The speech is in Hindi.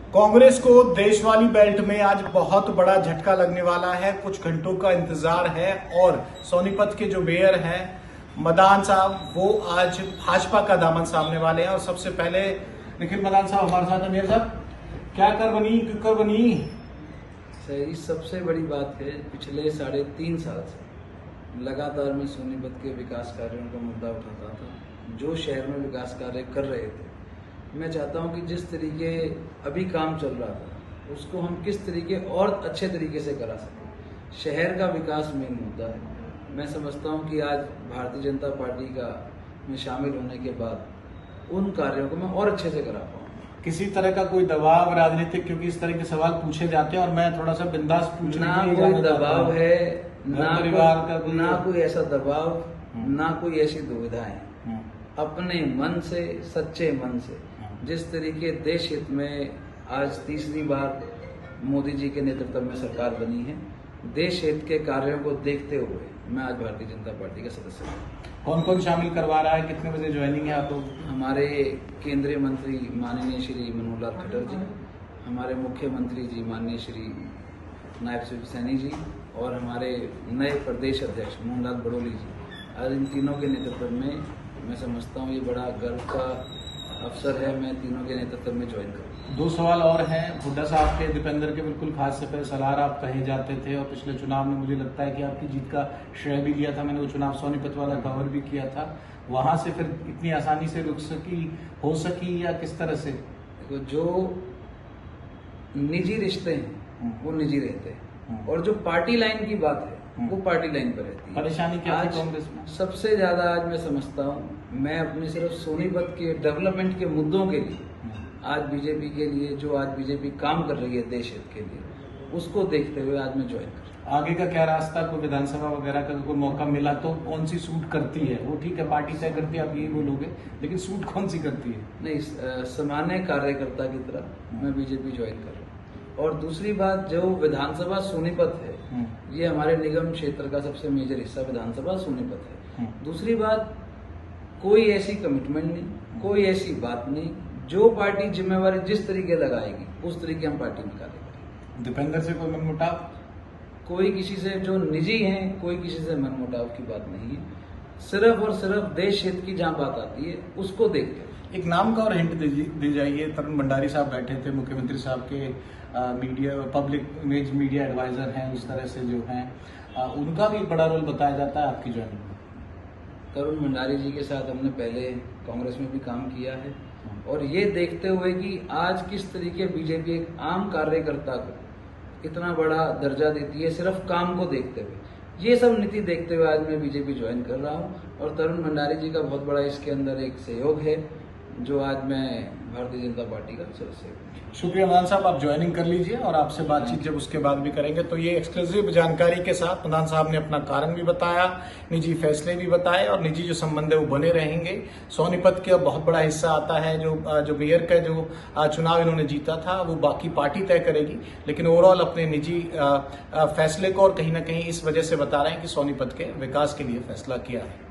कांग्रेस को देश वाली बेल्ट में आज बहुत बड़ा झटका लगने वाला है। कुछ घंटों का इंतजार है और सोनीपत के जो मेयर हैं मदान साहब, वो आज भाजपा का दामन सामने वाले हैं। और सबसे पहले निखिल मदान साहब हमारे साथ हैं। मेयर साहब, क्या कर बनी, क्यों कर बनी? सही, सबसे बड़ी बात है पिछले 3.5 साल से लगातार मैं सोनीपत के विकास कार्यों का मुद्दा उठाता था। जो शहर में विकास कार्य कर रहे थे, मैं चाहता हूं कि जिस तरीके अभी काम चल रहा था उसको हम किस तरीके और अच्छे तरीके से करा सकें। शहर का विकास मेन मुद्दा है। मैं समझता हूं कि आज भारतीय जनता पार्टी का में शामिल होने के बाद उन कार्यों को मैं और अच्छे से करा पाऊँ। किसी तरह का कोई दबाव राजनीतिक, क्योंकि इस तरह के सवाल पूछे जाते हैं और मैं थोड़ा सा बिंदास पूछने ना कोई दबाव है, ना कोई ऐसा दबाव, ना कोई ऐसी दुविधाएं। अपने मन से, सच्चे मन से, जिस तरीके देश हित में आज तीसरी बार मोदी जी के नेतृत्व में सरकार बनी है, देश हित के कार्यों को देखते हुए मैं आज भारतीय जनता पार्टी का सदस्य हूँ। कौन कौन शामिल करवा रहा है, कितने बजे ज्वाइनिंग है आप लोग? हमारे केंद्रीय मंत्री माननीय श्री मनोहर लाल खट्टर जी, हमारे मुख्यमंत्री जी माननीय श्री नायब सिंह सैनी जी और हमारे नए प्रदेश अध्यक्ष मोहनलाल बड़ोली जी, आज इन तीनों के नेतृत्व में मैं समझता हूँ ये बड़ा गर्व का अवसर है। मैं तीनों के नेतृत्व में ज्वाइन करूँ। 2 सवाल और हैं। हुड्डा साहब के, दीपेंद्र के बिल्कुल खास सलाह आप कहे जाते थे और पिछले चुनाव में मुझे लगता है कि आपकी जीत का श्रेय भी लिया था। मैंने वो चुनाव सोनीपत वाला कवर भी किया था। वहां से फिर इतनी आसानी से हो सकी या किस तरह से? देखो, जो निजी रिश्ते हैं वो निजी रहते हैं और जो पार्टी लाइन की बात है वो पार्टी लाइन पर रहती है। परेशानी क्या थी कांग्रेस में? सबसे ज्यादा आज मैं समझता हूँ, मैं अपनी सिर्फ सोनीपत के डेवलपमेंट के मुद्दों के लिए, आज बीजेपी के लिए जो आज बीजेपी काम कर रही है देश हित के लिए, उसको देखते हुए आज मैं ज्वाइन कर। आगे का क्या रास्ता? कोई विधानसभा वगैरह का कोई मौका मिला तो कौन सी सूट करती है? वो ठीक है, पार्टी तय करती है, आप यही बोलोगे, लेकिन सूट कौन सी करती है? नहीं, सामान्य कार्यकर्ता की तरह मैं बीजेपी ज्वाइन कर रहा हूँ। और दूसरी बात, जो विधानसभा सोनीपत है, ये हमारे निगम क्षेत्र का सबसे मेजर हिस्सा विधानसभा सोनीपत है। दूसरी बात, कोई ऐसी कमिटमेंट नहीं, कोई ऐसी बात नहीं। जो पार्टी जिम्मेवारी जिस तरीके लगाएगी उस तरीके हम पार्टी में कार्य करेंगे। दीपेंद्र से कोई मनमुटाव? कोई किसी से, जो निजी हैं, कोई किसी से मनमुटाव की बात नहीं है। सिर्फ और सिर्फ देश हित की जहां बात आती है उसको देखते हैं। एक नाम का और हिंट दी जाइए। तरुण भंडारी साहब बैठे थे, मुख्यमंत्री साहब के media public image media adviser हैं, उस तरह से जो हैं, उनका भी बड़ा रोल बताया जाता है आपकी ज्वाइनिंग में। तरुण भंडारी जी के साथ हमने पहले कांग्रेस में भी काम किया है और ये देखते हुए कि आज किस तरीके बीजेपी एक आम कार्यकर्ता को इतना बड़ा दर्जा देती है सिर्फ काम को देखते हुए, ये सब नीति देखते हुए आज मैं बीजेपी ज्वाइन कर रहा हूँ। और तरुण भंडारी जी का बहुत बड़ा इसके अंदर एक सहयोग है, जो आज मैं भारतीय जनता पार्टी का सदस्य हूँ। शुक्रिया मदान साहब, आप ज्वाइनिंग कर लीजिए और आपसे बातचीत जब उसके बाद भी करेंगे। तो ये एक्सक्लूसिव जानकारी के साथ मदान साहब ने अपना कारण भी बताया, निजी फैसले भी बताए और निजी जो संबंध है वो बने रहेंगे। सोनीपत का बहुत बड़ा हिस्सा आता है, जो मेयर का जो चुनाव इन्होंने जीता था वो बाकी पार्टी तय करेगी, लेकिन ओवरऑल अपने निजी फैसले को और कहीं ना कहीं इस वजह से बता रहे हैं कि सोनीपत के विकास के लिए फैसला किया है।